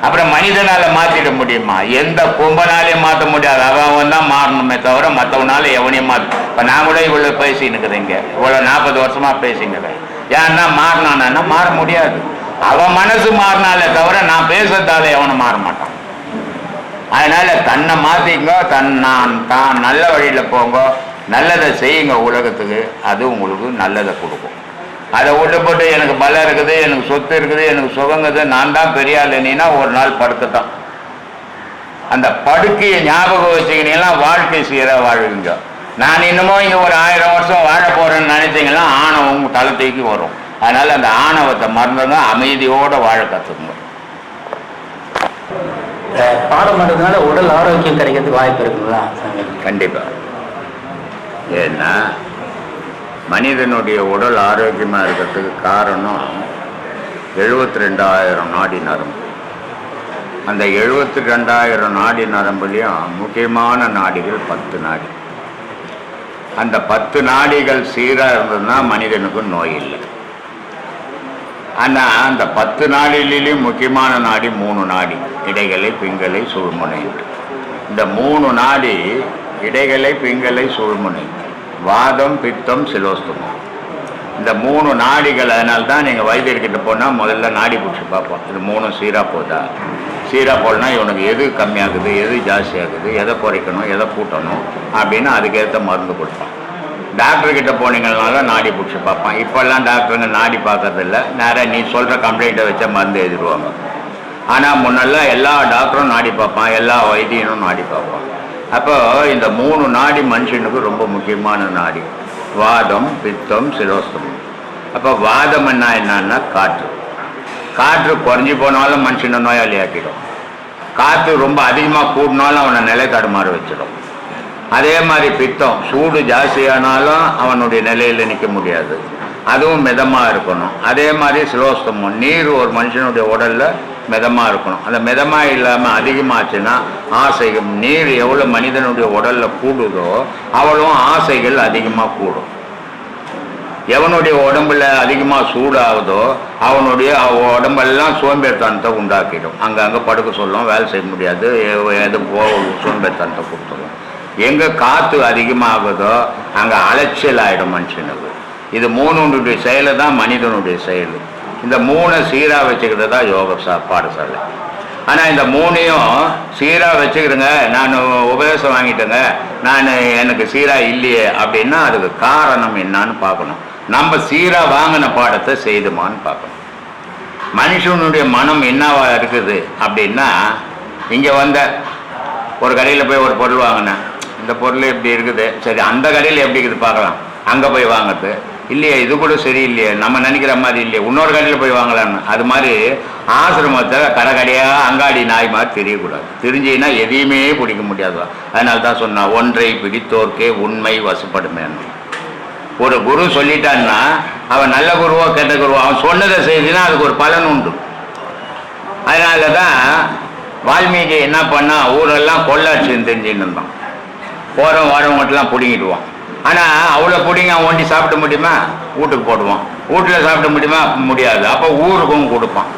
S1: அப்புறம் மனிதனால மாத்திட முடியுமா? எந்த கும்பனாலையும் மாற்ற முடியாது. அவன் தான் மாறணுமே தவிர மற்றவனால எவனையும் மாற்ற. இப்ப நான் கூட இவ்வளவு பேசினுக்குறேங்க, இவ்வளவு 40 வருஷமா பேசிங்கிறேன். ஏன்னா மாறினானா மாற முடியாது. அவன் மனசு மாறினாலே தவிர நான் பேசுறதால எவனும் மாற மாட்டான். அதனால தன்னை மாத்திங்க, தான் நல்ல வழியில போங்க, நல்லதை செய்யுங்க உலகத்துக்கு. அது உங்களுக்கு நல்லதை கொடுக்கும். அதை விட்டு போட்டு எனக்கு பலம் இருக்குது, எனக்கு சொத்து இருக்குது, எனக்கு சுகங்குது, நான் தான் பெரிய ஆளுனா ஒரு நாள் படுக்கத்தான். அந்த படுக்கையை ஞாபகம் வச்சுக்கினீங்கன்னா வாழ்க்கை சீராக வாழ்வீங்க. நான் இன்னமும் இங்கே ஒரு 1000 வருஷம் வாழ போறேன்னு நினைச்சீங்கன்னா ஆணவம் தலை தூக்கி வரும். அதனால அந்த ஆணவத்தை மறந்துங்க, அமைதியோட வாழ கற்றுக்குங்க.
S4: பாடம் பண்ணுறதுனால உடல் ஆரோக்கியம் கிடைக்கிறதுக்கு வாய்ப்பு இருக்குங்களா?
S1: கண்டிப்பா. ஏன்னா மனிதனுடைய உடல் ஆரோக்கியமாக இருக்கிறதுக்கு காரணம் 72,000 நாடி நரம்பு. அந்த 72,000 நாடி நரம்புலையும் முக்கியமான நாடிகள் 10 நாடி. அந்த 10 நாடிகள் சீராக இருந்ததுன்னா மனிதனுக்கு நோய் இல்லை. ஆனால் அந்த 10 நாடிலையும் முக்கியமான நாடி 3 நாடி, இடைகளை பிங்களை சுழுமுனை. இந்த 3 நாடி, இடைகளை பிங்களை சுழுமுனை, வாதம் பித்தம் சிலோஸ்தமம், இந்த 3 நாடிகள். அதனால தான் நீங்கள் வைத்தியர்கிட்ட போனால் முதல்ல நாடி பிடிச்சி பார்ப்போம், இது 3 சீராக போதா. சீராக போடனா இவனுக்கு எது கம்மியாகுது, எது ஜாஸ்தியாகுது, எதை குறைக்கணும், எதை கூட்டணும் அப்படின்னு அதுக்கேற்ற மருந்து கொடுப்பான். டாக்டர் கிட்ட போனீங்கனாலும் நாடி பிடிச்சி பார்ப்பான். இப்போல்லாம் டாக்டருங்க நாடி பார்க்கறதில்ல, நேராக நீ சொல்கிற கம்ப்ளைண்ட்டை வச்ச மருந்து எழுதிடுவாங்க. ஆனால் முன்னெல்லாம் எல்லா டாக்டரும் நாடி பார்ப்பான், எல்லா வைத்தியனும் நாடி பார்ப்பான். அப்போ இந்த 3 நாடி மனுஷனுக்கு ரொம்ப முக்கியமான நாடி, வாதம், பித்தம், சிரோஸ்தமம். அப்போ வாதம் என்னன்னா காற்று. காற்று குறைஞ்சி போனாலும் மனுஷனை நோயாளி ஆக்கிடும். காற்று ரொம்ப அதிகமாக கூடினாலும் அவனை நிலை தடுமாற வச்சிடும். அதே மாதிரி பித்தம், சூடு ஜாஸ்தியானாலும் அவனுடைய நிலையில் நிற்க முடியாது, அதுவும் மிதமாக இருக்கணும். அதே மாதிரி சிரோஸ்தமம், நீர் ஒரு மனுஷனுடைய உடலில் மிதமாக இருக்கணும். அந்த மிதமாக இல்லாமல் அதிகமாச்சுன்னா ஆசைகள், நீர் எவ்வளோ மனிதனுடைய உடலில் கூடுதோ அவ்வளவும் ஆசைகள் அதிகமாக கூடும். எவனுடைய உடம்புல அதிகமாக சூடாகுதோ அவனுடைய உடம்பெல்லாம் சோம்பேறித்தனத்தை உண்டாக்கிடும். அங்கங்கே படுக்க சொல்லும், வேலை செய்ய முடியாது, எது சோம்பேறித்தனத்தை கொடுத்துடும். எங்கே காற்று அதிகமாகுதோ அங்கே அலைச்சல் ஆகிடும் மனுஷனுக்கு. இது 3 செயலை தான் மனிதனுடைய செயல். இந்த 3 சீராக வச்சுக்கிறது தான் யோக பாடசாலை. ஆனால் இந்த 3ஐயும் சீராக வச்சுக்கிறேங்க, நான் உபதேசம் வாங்கிட்டேங்க, எனக்கு சீராக இல்லையே அப்படின்னா அதுக்கு காரணம் என்னான்னு பார்க்கணும். நம்ம சீராக வாங்கின பாடத்தை செய்துமான்னு பார்க்கணும். மனுஷனுடைய மனம் என்னவா இருக்குது அப்படின்னா, இங்கே வந்த ஒரு கடையில் போய் ஒரு பொருள் வாங்கினேன், இந்த பொருள் எப்படி இருக்குது, சரி அந்த கடையில் எப்படி இருக்குது பார்க்கலாம், அங்கே போய் வாங்குறது இல்லையே, இது கூட சரியில்லையே, நம்ம நினைக்கிற மாதிரி இல்லையே, இன்னொரு கடையில் போய் வாங்கலான்னு. அது மாதிரி ஆசிரமத்தில் கடையாக அங்காடி நாய் மாதிரி தெரியக்கூடாது. தெரிஞ்சின்னா எதையுமே பிடிக்க முடியாது. அதனால தான் சொன்னா, ஒன்றை பிடித்தோர்க்கே உண்மை வசப்படுமே. ஒரு குரு சொல்லிட்டான்னா அவன் நல்ல குருவோ கெட்ட குருவோ, அவன் சொன்னதை செய்தினா அதுக்கு ஒரு பலன் உண்டு. அதனால தான் வால்மீகி என்ன பண்ணா, ஊரெல்லாம் கொள்ளாட்சின்னு தெரிஞ்சுன்னு இருந்தான். போகிறோம் வரவங்கட்டெல்லாம் பிடிங்கிடுவான். ஆனால் அவ்வளோ பிடிங்க அவன் ஒண்டி சாப்பிட முடியுமா, வீட்டுக்கு போடுவான். வீட்டில் சாப்பிட முடியுமா, முடியாது. அப்போ ஊருக்கும் கொடுப்பான்.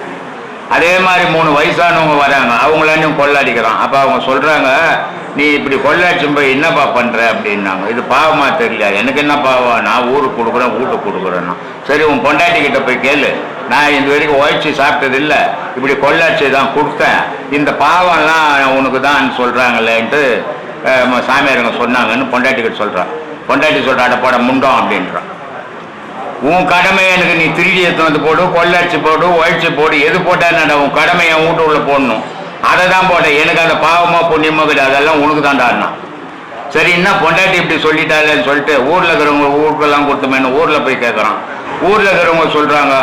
S1: அதே மாதிரி 3 வயசானவங்க வராங்க, அவங்களாண்டையும் கொள்ளாடிக்கிறான். அப்போ அவங்க சொல்கிறாங்க, நீ இப்படி கொள்ளாட்சி போய் என்னப்பா பண்ணுற அப்படின்னாங்க. இது பாவமாக தெரியல, எனக்கு என்ன பாவம், நான் ஊருக்கு கொடுக்குறேன் வீட்டுக்கு கொடுக்குறேன்னா. சரி உன் பொண்டாட்டிக்கிட்ட போய் கேளு, நான் இது வரைக்கும் உழைச்சி சாப்பிட்டது இல்லை, இப்படி கொள்ளாட்சி தான் கொடுத்தேன், இந்த பாவம்லாம் உனக்கு தான் சொல்கிறாங்களேன்ட்டு சாமியாருங்க சொன்னாங்கன்னு பொண்டாட்டிக்கிட்ட சொல்கிறான். பொண்டாட்டி சொல்கிறாட போட முண்டோம் அப்படின்றான். உன் கடமை எனக்கு நீ திருடி எடுத்து வந்து போடு, கொள்ளாட்சி போடு, உழைச்சி போடு, எது போட்டா என்னடா, உன் கடமை என் வீட்டு உள்ள போடணும், அதை தான் போட்டேன். எனக்கு அந்த பாவமோ புண்ணியமோ கிடையாது, அதெல்லாம் உனக்கு தான்டான்னா. சரி என்ன பொண்டாட்டி இப்படி சொல்லிட்டாலேன்னு சொல்லிட்டு ஊரில் இருக்கிறவங்க ஊருக்கெல்லாம் கொடுத்தோமேனு ஊரில் போய் கேட்குறான். ஊரில் இருக்கிறவங்க சொல்கிறாங்க,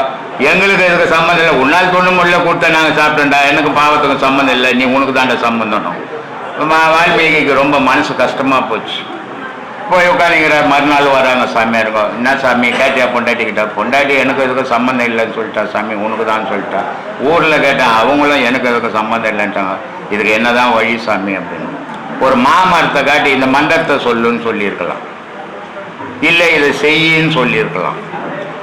S1: எங்களுக்கு இதுக்கு சம்மந்தம் இல்லை, உன்னால் தொண்ணு முள்ள கொடுத்தா நாங்கள் சாப்பிட்டோம்டா, எனக்கு பாவத்துக்கு சம்மந்தம் இல்லை, நீ உனக்கு தாண்டா சம்மந்தம். வால்மீகிக்கு ரொம்ப மனசு கஷ்டமாக போச்சு. போய் உட்காந்துங்கிற மறுநாள் வராங்க சாமியாருங்க. என்ன சாமி கேட்டியா பொண்டாட்டிக்கிட்ட? பொண்டாட்டி எனக்கு எதுக்கு சம்மந்தம் இல்லைன்னு சொல்லிட்டா சாமி, உனக்கு தான் சொல்லிட்டா. ஊரில் கேட்டேன், அவங்களும் எனக்கு எதுக்கு சம்மந்தம் இல்லைன்ட்டாங்க. இதுக்கு என்ன தான் வழி சாமி அப்படின்னு. ஒரு மாமரத்தை காட்டி இந்த மந்திரத்தை சொல்லுன்னு சொல்லியிருக்கலாம், இல்லை இதை செய்யின்னு சொல்லியிருக்கலாம்.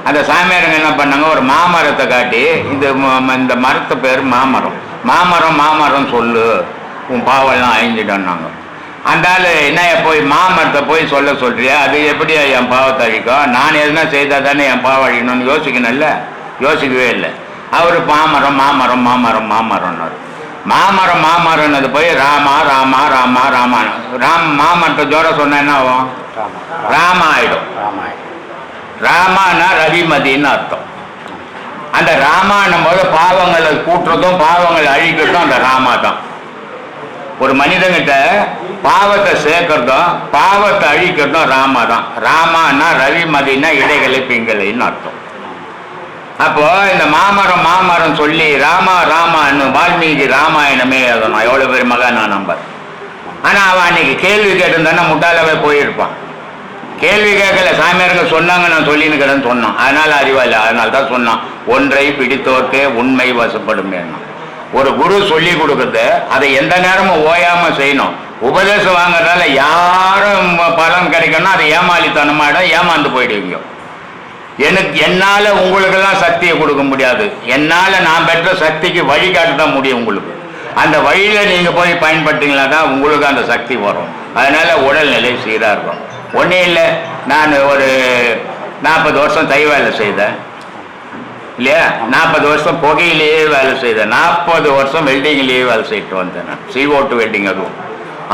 S1: அந்த சாமியாருங்க என்ன பண்ணாங்க, ஒரு மாமரத்தை காட்டி இந்த மரத்தை பேர் மாமரம், மாமரம் சொல்லு, உன் பாவெல்லாம் அழிஞ்சிட்டோன்னாங்க. அந்த ஆள் என்ன போய் மாமரத்தை போய் சொல்றியா, அது எப்படியா என் பாவத்தை அழிக்கும், நான் எதுனா செய்தால் தானே என் பாவம் அழிக்கணும்னு யோசிக்கணும்ல, யோசிக்கவே இல்லை. அவர் மாமரம்னாரு. மாமரம்னது போய் ராமா மாமரத்தை ஜோர சொன்ன என்ன ஆகும், ராமா ஆயிடும். ராமானா ரவிமதின்னு அர்த்தம். அந்த ராமானும் போது பாவங்களை கூட்டுறதும் பாவங்களை அழிக்கிறதும் அந்த ராமா தான். ஒரு மனிதங்கிட்ட பாவத்தை சேர்க்கறதும் பாவத்தை அழிக்கிறதும் ராமா தான். ராமானா ரவிமதினா இடைகளை பிங்களைன்னு அர்த்தம். அப்போ இந்த மாமரம் சொல்லி ராமான்னு வால்மீகி ராமாயணமே எழுதணும். எவ்வளோ பேர் மகானா நம்பர். ஆனால் அவன் அன்னைக்கு கேள்வி கேட்டிருந்தானே முட்டாளவே போயிருப்பான். கேள்வி கேட்கல, சாமியாருங்க சொன்னாங்க, நான் சொல்லினுக்கிறேன்னு சொன்னான். அதனால அறிவாயில்லை, அதனால தான் சொன்னான், ஒன்றை பிடித்தோர்க்கே உண்மை வசப்படும். ஒரு குரு சொல்லி கொடுக்குறது அதை எந்த நேரமும் ஓயாம செய்யணும். உபதேசம் வாங்குறதால யாரும் பலன் கிடைக்கணும்னா அது ஏமாளித்தனமாயிடும், ஏமாந்து போயிடுவீங்க. என்னால உங்களுக்கெல்லாம் சக்தியை கொடுக்க முடியாது, என்னால நான் பெற்ற சக்திக்கு வழிகாட்ட தான் முடியும் உங்களுக்கு. அந்த வழியில நீங்க போய் பயன்படுத்திங்களா தான் உங்களுக்கு அந்த சக்தி வரும். அதனால உடல்நிலை சீராக இருக்கும். ஒன்றே இல்லை, நான் ஒரு 40 வருஷம் தை வேலை செய்தேன் இல்லையா, 40 வருஷம் புகையிலேயே வேலை செய்தேன், 40 வருஷம் வெல்டிங்லேயே வேலை செய்யிட்டு வந்தேன். நான் CO2 வெல்டிங், அதுவும்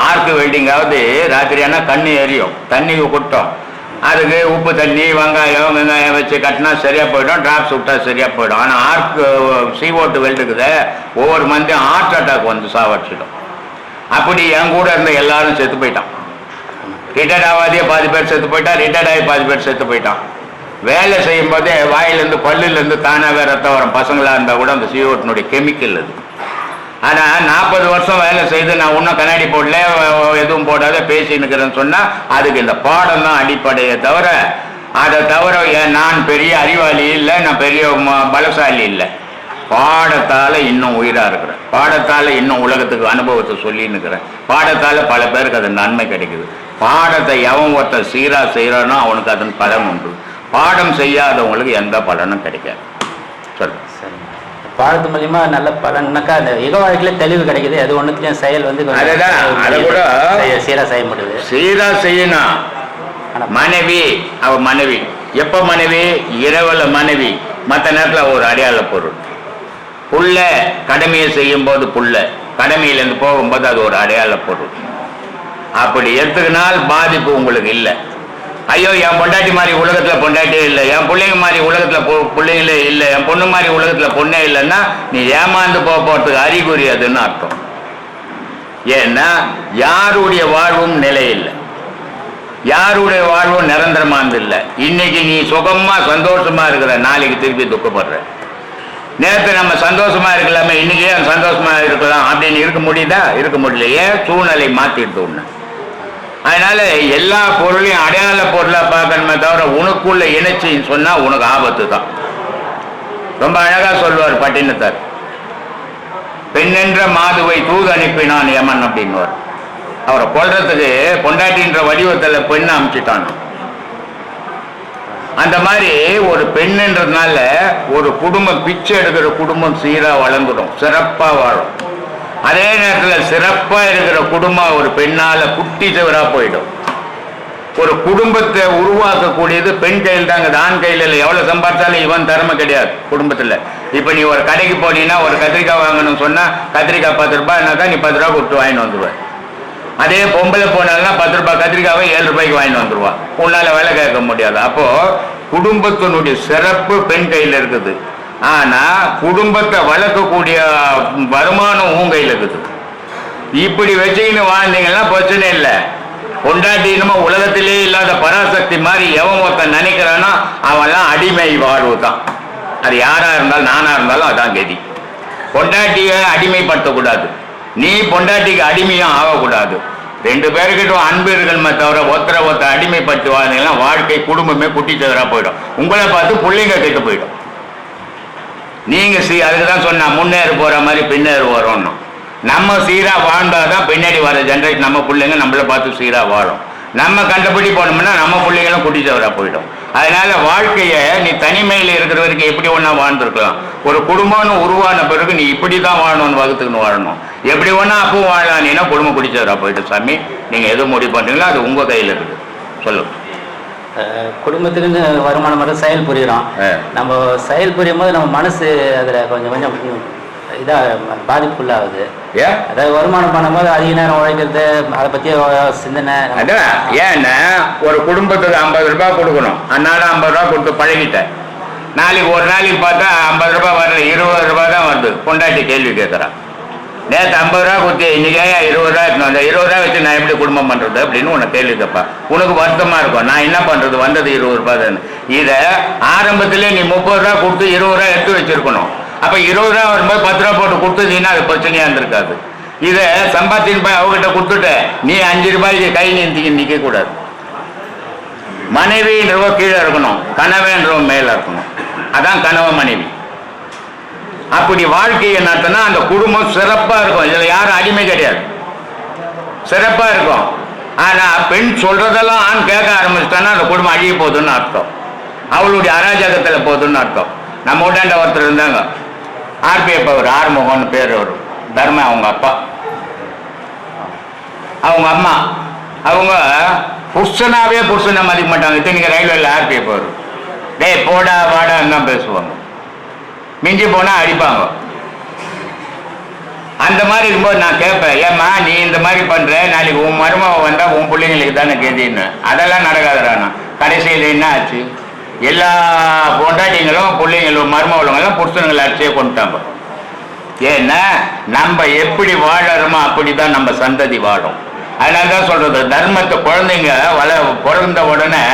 S1: ஆர்க்கு வெல்டிங்காவது ராத்திரி ஆனால் கண்ணு எரியும், தண்ணி கொட்டும். அதுக்கு உப்பு தண்ணி வெங்காயம் வச்சு கட்டினா சரியாக போயிடும், ட்ராப்ஸ் விட்டா சரியாக போயிடும். ஆனால் ஆர்க் CO2 வெல்டுக்குது ஒவ்வொரு மந்தையும் ஹார்ட் அட்டாக் வந்து சாவடிச்சிடும். அப்படி என் கூட இருந்த எல்லாரும் செத்து போயிட்டான். ரிட்டையர்ட் ஆகாதே பாதி பேர் செத்து போயிட்டான், ரிட்டையர்ட் ஆகி பாதி பேர் செத்து போயிட்டான். வேலை செய்யும் போதே வாயிலேருந்து பல்லுலேருந்து தானாகவே ரத்தம் வரும். பசங்களாக இருந்தால் கூட அந்த CO2 கெமிக்கல் அது. ஆனால் 40 வருஷம் வேலை செய்து நான் இன்னும் கண்ணாடி போடல, எதுவும் போடாத பேசினுக்கிறேன்னு சொன்னால் அதுக்கு இந்த பாடம் தான் அடிப்படையை தவிர, அதை தவிர நான் பெரிய அறிவாளி இல்லை, நான் பெரிய பலசாலி இல்லை. பாடத்தால் இன்னும் உயிராக இருக்கிறேன், பாடத்தால் இன்னும் உலகத்துக்கு அனுபவத்தை சொல்லின்னுக்கிறேன், பாடத்தால் பல பேருக்கு அது நன்மை கிடைக்குது. பாடத்தை எவன் ஒருத்தர் சீராக செய்கிறானோ அவனுக்கு அதன் பலன் உண்டு. பாடம் செய்யாதவங்களுக்கு எந்த பலனும் கிடைக்காது. சொல்லு.
S4: சரி, பாடத்து மூலியமா நல்ல பலன்னாக்கா அந்த யுக வாழ்க்கையில தெளிவு கிடைக்குது. அது ஒன்றுத்தையும் செயல் வந்து
S1: அதுதான், அதை கூட
S4: சீரா செய்ய முடியுது.
S1: சீரா செய்யணும். மனைவி அவ மனைவி எப்ப மனைவி? இரவுல மனைவி, மற்ற நேரத்தில் ஒரு அடையாள பொருள். புள்ள கடமையை செய்யும் போது புள்ள, கடமையிலேருந்து போகும்போது அது ஒரு அடையாள பொருள். அப்படி எடுத்துக்கினால் பாதிப்பு உங்களுக்கு இல்லை. ஐயோ என் பொண்டாட்டி மாதிரி உலகத்தில் பொண்டாட்டியே இல்லை, என் பிள்ளைங்க மாதிரி உலகத்தில் பிள்ளைங்களே இல்லை, என் பொண்ணு மாதிரி உலகத்தில் பொண்ணே இல்லைன்னா நீ ஏமாந்து போகிறதுக்கு அறிகுறி அதுன்னு அர்த்தம். ஏன்னா யாருடைய வாழ்வும் நிலை இல்லை, யாருடைய வாழ்வும் நிரந்தரமானது இல்லை. இன்னைக்கு நீ சுகமா சந்தோஷமா இருக்கிற, நாளைக்கு திருப்பி துக்கப்படுற. நேற்று நம்ம சந்தோஷமா இருக்கலாமே, இன்னைக்கே சந்தோஷமா இருக்கலாம் அப்படின்னு இருக்க முடியுதா? இருக்க முடியலையே, சூழ்நிலை மாத்திடுது ஒண்ணு. அதனால எல்லா பொருளையும் அடையாள பொருளா பார்க்கணுமே தவிர உனக்குள்ள இணைச்சின்னு சொன்னா உனக்கு ஆபத்து தான். ரொம்ப அழகா சொல்லுவார் பட்டினத்தார், பெண்ணென்ற மாதுவை தூது அனுப்பினான் யமன் அப்படின்னுவார். அவரை கொல்றதுக்கு பொண்டாட்டின்ற வடிவத்துல பெண்ணை அனுப்பிச்சிட்டான். அந்த மாதிரி ஒரு பெண்ணுன்றதுனால ஒரு குடும்பம், பிச்சை எடுக்கிற குடும்பம் சீரா வளர்ந்துடும், சிறப்பா வாழும். அதே நேரத்தில் சிறப்பா இருக்கிற குடும்பம் ஒரு பெண்ணால குட்டி தவறா போயிடும். ஒரு குடும்பத்தை உருவாக்கக்கூடியது பெண் கையில் தாங்க, ஆண் கையில் இல்லை. எவ்வளவு சம்பாதிச்சாலும் இவன் திறமை கிடையாது குடும்பத்துல. இப்ப நீ ஒரு கடைக்கு போனீங்கன்னா ஒரு கத்திரிக்காய் வாங்கணும்னு சொன்னா கத்திரிக்காய் 10 ரூபாய்னாக்கா நீ 10 ரூபா கொடுத்து வாங்கிட்டு வந்துடுவேன். அதே பொம்பளை போனால்னா 10 ரூபாய் கத்திரிக்காவை 7 ரூபாய்க்கு வாங்கிட்டு வந்துடுவா, உன்னால வேலை கேட்க முடியாது. அப்போ குடும்பத்தினுடைய சிறப்பு பெண் கையில் இருக்குது. ஆனா குடும்பத்தை வளர்க்கக்கூடிய வருமானம் உன் கையில் இருக்குது. இப்படி வச்சுக்கின்னு வாழ்ந்தீங்கன்னா பிரச்சனை இல்லை. கொண்டாட்டினுமா உலகத்திலே இல்லாத பராசக்தி மாதிரி எவன் ஒருத்தன் நினைக்கிறானோ அவன்லாம் அடிமை வாழ்வு தான். அது யாரா இருந்தாலும் நானா இருந்தாலும் அதான் கதி. பொண்டாட்டியை அடிமைப்படுத்தக்கூடாது, நீ பொண்டாட்டிக்கு அடிமையும் ஆகக்கூடாது. 2 பேருக்கிட்ட அன்பு இருக்கணுமே தவிர ஒருத்தரை அடிமைப்படுத்தி வாழ்ந்தீங்கன்னா வாழ்க்கை குடும்பமே குட்டி தவறா போயிடும். உங்களை பார்த்து பிள்ளைங்க கெட்டு போயிடும். நீங்க அதுக்கு தான் சொன்னா முன்னேறு போற மாதிரி பின்னேறு வரோம்னு. நம்ம சீரா வாழ்ந்தாதான் பின்னாடி வர ஜென்ரேஷன் நம்ம பிள்ளைங்க நம்மளை பார்த்து சீரா வாழும். நம்ம கண்டபடி போனோம்னா நம்ம பிள்ளைங்களும் குட்டி தவறா போயிடும். அதனால வாழ்க்கைய நீ தனிமையில் இருக்கிற வரைக்கும் எப்படி ஒன்றா வாழ்ந்துருக்கலாம். ஒரு குடும்பம்னு உருவான பிறகு நீ இப்படி தான் வாழணும்னு வகுத்துக்குன்னு வாழணும். எப்படி ஒன்றா அப்போ வாழலான்னா குடும்பம் குட்டி தவறா போயிட்டு. சாமி நீங்க எது முடிவு பண்றீங்களோ அது உங்க கையில் இருக்குது. சொல்லுங்க.
S4: குடும்பத்துக்குன்னு வருமானம் மட்டும் செயல் புரிகிறோம். நம்ம செயல் புரியும் போது நம்ம மனசு அதுல கொஞ்சம் கொஞ்சம் இதா பாதிப்புள்ளாகுது. அதாவது வருமானம் பண்ணும்போது அதிக நேரம் உழைக்கிறது, அதை பத்தி சிந்தனை.
S1: ஏன்னா ஒரு குடும்பத்துக்கு 50 ரூபாய் கொடுக்கணும், அதனால 50 ரூபாய் கொடுத்து பழகிட்டேன். நாளைக்கு ஒரு நாளைக்கு பார்த்தா 50 ரூபாய் வரல, 20 ரூபாய் தான் வருது. பொண்டாட்டி கேள்வி கேட்கறான், நேற்று 50 ரூபா கொடுத்து இன்னைக்கு 20 ரூபா எடுக்கணும், அந்த 20 ரூபா வச்சு நான் எப்படி குடும்பம் பண்றது அப்படின்னு உனக்கு கேள்வி கேட்பா. உனக்கு வருத்தமா இருக்கும், நான் என்ன பண்றது, வந்தது 20 ரூபாய் தானே. இதை ஆரம்பத்திலே நீ 30 ரூபா கொடுத்து 20 ரூபா எடுத்து வச்சிருக்கணும். அப்ப 20 ரூபா வரும்போது 10 ரூபா போட்டு கொடுத்துட்டீங்கன்னா அது பிரச்சனையா இருந்திருக்காது. இதை சம்பாத்தின்னு போய் அவகிட்ட கொடுத்துட்ட நீ 5 ரூபாய்க்கு கை நீந்திக்கு நிக்க கூடாது. மனைவின்றவ கீழே இருக்கணும், கணவன்றவ மேல இருக்கணும். அதான் கணவ மனைவி. அப்படி வாழ்க்கையை நடத்தினா அந்த குடும்பம் சிறப்பா இருக்கும். இதுல யாரும் அடிமை கிடையாது, சிறப்பா இருக்கும். ஆனா பெண் சொல்றதெல்லாம் ஆண் கேட்க ஆரம்பிச்சிட்டான்னா அந்த குடும்பம் அழிய போகுதுன்னு அர்த்தம், அவளுடைய அராஜகத்துல போகுதுன்னு அர்த்தம். நம்ம வீட்டாண்ட ஒருத்தர் இருந்தாங்க, RPF அவர், ஆறுமுகம்னு பேர். அவர் தர்ம அவங்க அப்பா, அவங்க அம்மா, அவங்க புருஷனாவே புருஷனை மதிக்க மாட்டாங்க. இத்தனைக்கு ரயில்வேல RPF அவர், டேய் போடா வாடான்னு தான் பேசுவாங்க. மிஞ்சி போனா அடிப்பாங்க. அந்த மாதிரி இருக்கும்போது நான் கேட்பேன், ஏம்மா நீ இந்த மாதிரி பண்ற, நாளைக்கு உன் மருமக வந்தா உன் பிள்ளைங்களுக்கு தானே கேதின்னு. அதெல்லாம் நடக்காதுடா. அரசியல் என்ன ஆச்சு? எல்லா பொண்டாட்டிங்களும் பிள்ளைங்களும் மருமகளும் புருஷனுங்களை அடிச்சே கொண்டுட்டாங்க. ஏன்னா நம்ம எப்படி வாழறோமோ அப்படிதான் நம்ம சந்ததி வாழும். அதனால தான் சொல்றது, தர்மத்தை குழந்தைங்க பிறந்த உடனே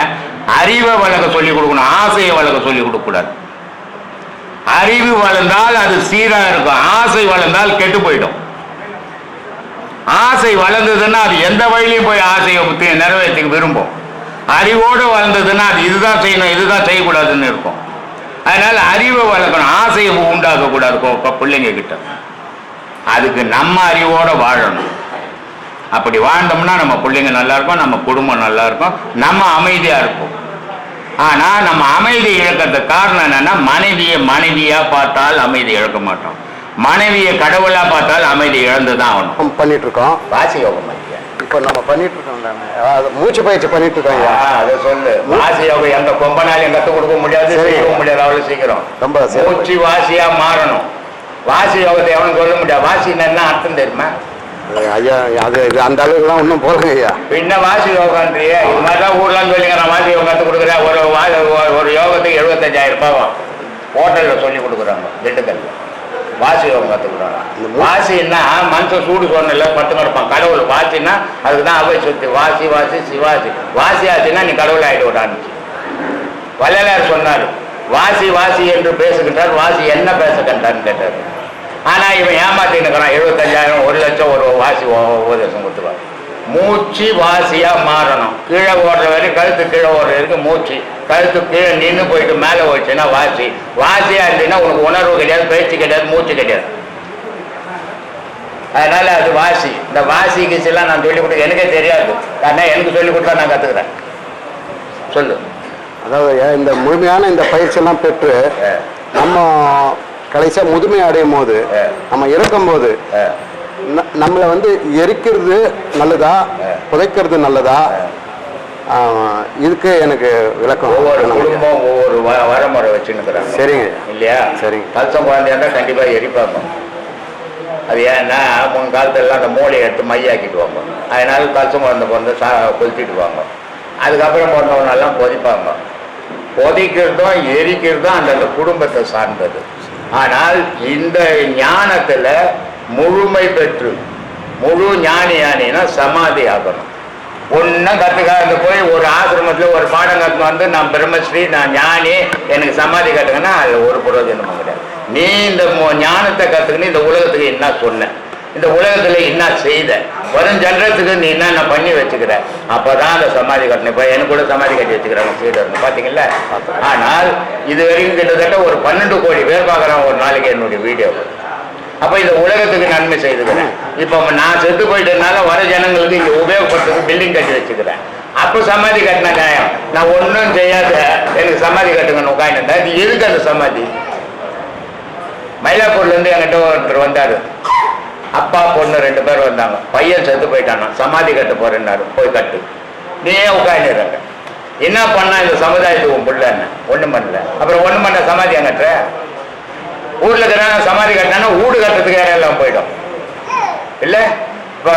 S1: அறிவை வளர்க்க சொல்லி கொடுக்கணும், ஆசையை வளர்க்க சொல்லி கொடுக்க கூடாது. அறிவு வளர்ந்தால் அது சீரா இருக்கும், ஆசை வளர்ந்தால் கெட்டு போயிடும். ஆசை வளர்ந்ததுன்னா அது எந்த வழியிலையும் போய் ஆசையை நிறைவேற்றி விரும்பும். அறிவோடு வளர்ந்ததுன்னா அது இதுதான் செய்யணும் இதுதான் செய்யக்கூடாதுன்னு இருக்கும். அதனால அறிவை வளர்க்கணும், ஆசையை உண்டாக்க கூடாது பிள்ளைங்க கிட்ட. அதுக்கு நம்ம அறிவோட வாழணும். அப்படி வாழ்ந்தோம்னா நம்ம பிள்ளைங்க நல்லா இருக்கும், நம்ம குடும்பம் நல்லா இருக்கும், நம்ம அமைதியா இருப்போம். ஆனா நம்ம அமைதி இழக்கிறதுக்கு காரணம் என்னன்னா, மனைவியா பார்த்தால் அமைதி இழக்க மாட்டோம், மனைவியை கடவுளா பார்த்தால் அமைதி இழந்துதான் ஆகணும்.
S3: பண்ணிட்டு இருக்கோம்
S1: வாசி யோகம்
S3: இப்போ நம்ம பண்ணிட்டு இருக்கோம், மூச்சு பயிற்சி பண்ணிட்டு இருக்கோம்.
S1: அதை சொல்லு. வாசி யோகம் எந்த கொம்பனாலையும் கற்றுக் கொடுக்க முடியாது, செய்ய முடியாது அவ்வளவு சீக்கிரம். ரொம்ப மூச்சு வாசியா மாறணும். வாசி யோகத்தை எவனும் சொல்ல முடியாது. வாசி என்ன அர்த்தம் தெரியுமா
S3: ஐயா? அது அந்த அளவுக்குலாம் ஒன்றும் போடுங்க ஐயா.
S1: பின்ன வாசி யோகான்றிய இது மாதிரிதான் ஊர்லாம் சொல்லிக்கிறேன். வாசி யோகம் கற்றுக் கொடுக்குறேன். ஒரு யோகத்துக்கு 75,000 ரூபாய் ஹோட்டல்ல சொல்லி கொடுக்குறாங்க திண்டுக்கல்ல. வாசி யோகம் கற்றுக்குறாங்க. வாசின்னா மனுஷன் சூடு சொன்ன பத்து கிடப்பான். கடவுள் வாசின்னா அதுக்குதான் அவை சுத்தி வாசி வாசி சிவாசி. வாசி ஆச்சுன்னா நீ கடவுள் ஆகிட்டு விடான்னு வள்ளலார் சொன்னார். வாசி வாசி என்று பேசுகின்றார், வாசி என்ன பேசுகின்றான்னு கேட்டார். ஆனா இவன் ஏமாத்தின்னு இருக்கிறான். 75,000 1,00,000 ஒரு வாசி உபதேசம் கொடுத்துருவான். மூச்சு வாசியா மாறணும். கீழே ஓடுற வரைக்கும் கழுத்து கீழே ஓடுற வரைக்கும் மூச்சு, கழுத்து கீழே நின்று போயிட்டு மேலே போயிடுச்சுன்னா வாசி. வாசியா இருந்தீங்கன்னா உனக்கு உணர்வு கிடையாது, பேச்சு கிடையாது, மூச்சு கிடையாது. அதனால அது வாசி. இந்த வாசி கீசெல்லாம் நான் சொல்லிக் கொடுக்க எனக்கே தெரியாது. ஆனால் எனக்கு சொல்லிக் கொடுத்தா நான் கத்துக்கிறேன். சொல்லு.
S3: அதாவது இந்த முழுமையான இந்த பயிற்சியெல்லாம் பெற்று நம்ம கடைசியா முதுமை அடையும் போது, நம்ம இறக்கும் போது நம்மளை எரிக்கிறது நல்லதா புதைக்கிறது நல்லதா? இதுக்கு எனக்கு விளக்கம்.
S1: ஒவ்வொரு குடும்பம் ஒவ்வொரு வரமுறை வச்சுன்னுக்குறாங்க.
S3: சரிங்க
S1: இல்லையா?
S3: சரிங்க.
S1: கல்சம் குழந்தையா இருந்தால் கண்டிப்பா எரிப்பாங்க. அது ஏன்னா முன் காலத்துல அந்த மூளையை எடுத்து மையாக்கிடுவாங்க. அதனால கல்சம் குழந்தை கொளுத்திடுவாங்க. அதுக்கப்புறம் பிறந்தவனெல்லாம் பொதிப்பாங்க. பொதிக்கிறதும் எரிக்கிறதும் அந்தந்த குடும்பத்தை சார்ந்தது. ஆனால் இந்த ஞானத்துல முழுமை பெற்று முழு ஞானினா சமாதி ஆகணும். ஒன்னும் கத்துக்காது போய் ஒரு ஆசிரமத்துல ஒரு பாடம் கற்று நான் பிரம்மஸ்ரீ நான் ஞானி எனக்கு சமாதி கட்டுங்கன்னா அது ஒரு பிரயோஜனமும் கிடையாது. நீ இந்த ஞானத்தை கத்துக்கணும். இந்த உலகத்துக்கு என்ன சொன்ன, இந்த உலகத்துல என்ன செய்த, வரும் ஜென்ரத்துக்கு நீ என்ன பண்ணி வச்சுக்கிற, அப்பதான் அந்த சமாதி கட்டணும். இப்ப எனக்கு கூட சமாதி கட்டி வச்சுக்கிறாங்க சீடர்னு பாத்தீங்களா? ஆனால் இது வரைக்கும் கிட்டத்தட்ட ஒரு 12 கோடி பேர் பார்க்கறான் ஒரு நாளைக்கு என்னுடைய வீடியோ. அப்ப இந்த உலகத்துக்கு நன்மை செய்துக்கிறேன். இப்ப நான் செத்து போயிட்டதுனால வர ஜனங்களுக்கு இங்க உபயோகப்படுத்துறதுக்கு பில்டிங் கட்டி வச்சுக்கிறேன். அப்ப சமாதி கட்டின நியாயம். நான் ஒன்றும் செய்யாத எனக்கு சமாதி கட்டுங்கன்னு உட்காந்துட்டா இது எதுக்கு அந்த சமாதி? மயிலாப்பூர்ல இருந்து என்கிட்ட ஒருத்தர் வந்தாரு. அப்பா பொண்ணு 2 பேர் வந்தாங்க. பையன் செத்து போயிட்டானா, சமாதி கட்ட போறேன்னாரு. போய் கட்டு. நீ ஏன் உட்காந்துறாங்க? என்ன பண்ணா இந்த சமுதாயத்துக்கு உன் பிள்ளை என்ன ஒண்ணும் பண்ணல. அப்புறம் ஒண்ணும் பண்ண சமாதி கட்டுற? ஊர்ல இருக்கிறாங்க சமாதி கட்டினா வீடு கட்டுறதுக்கு யாரும் எல்லாம் போயிடும் இல்ல. இப்போ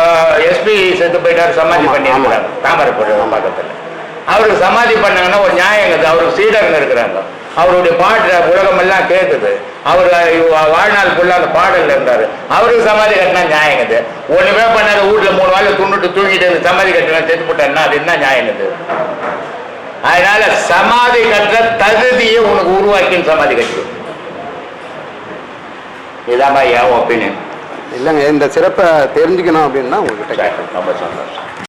S1: எஸ்பி செத்து போயிட்டாரு, சமாதி பண்ணி இருக்கிறாங்க தாமரைப்பூர் பக்கத்துல. அவருக்கு சமாதி பண்ணாங்கன்னா ஒரு நியாயங்குது. அவருக்கு சீடருங்க இருக்கிறாங்க. அவருடைய பாட்டு உலகம் எல்லாம் கேட்குது. அவர் வாழ்நாள் ஃபுல்லா அந்த பாடல்ல இருந்தாரு. அவருக்கு சமாதி கட்டினா நியாயங்குது. ஒண்ணுமே பண்ணாத வீட்டுல 3 வாழை துண்டுட்டு தூங்கிட்டு சமாதி கட்டினா செத்து போட்டேன்னா அது என்ன நியாயங்குது? அதனால சமாதி கட்டுற தகுதியை உனக்கு உருவாக்கின்னு சமாதி கட்டு. இதான் என் ஒப்பீனியன்.
S3: இல்லைங்க, இந்த சிறப்பை தெரிஞ்சுக்கணும் அப்படின்னா உங்ககிட்ட
S1: ரொம்ப சந்தோஷம்.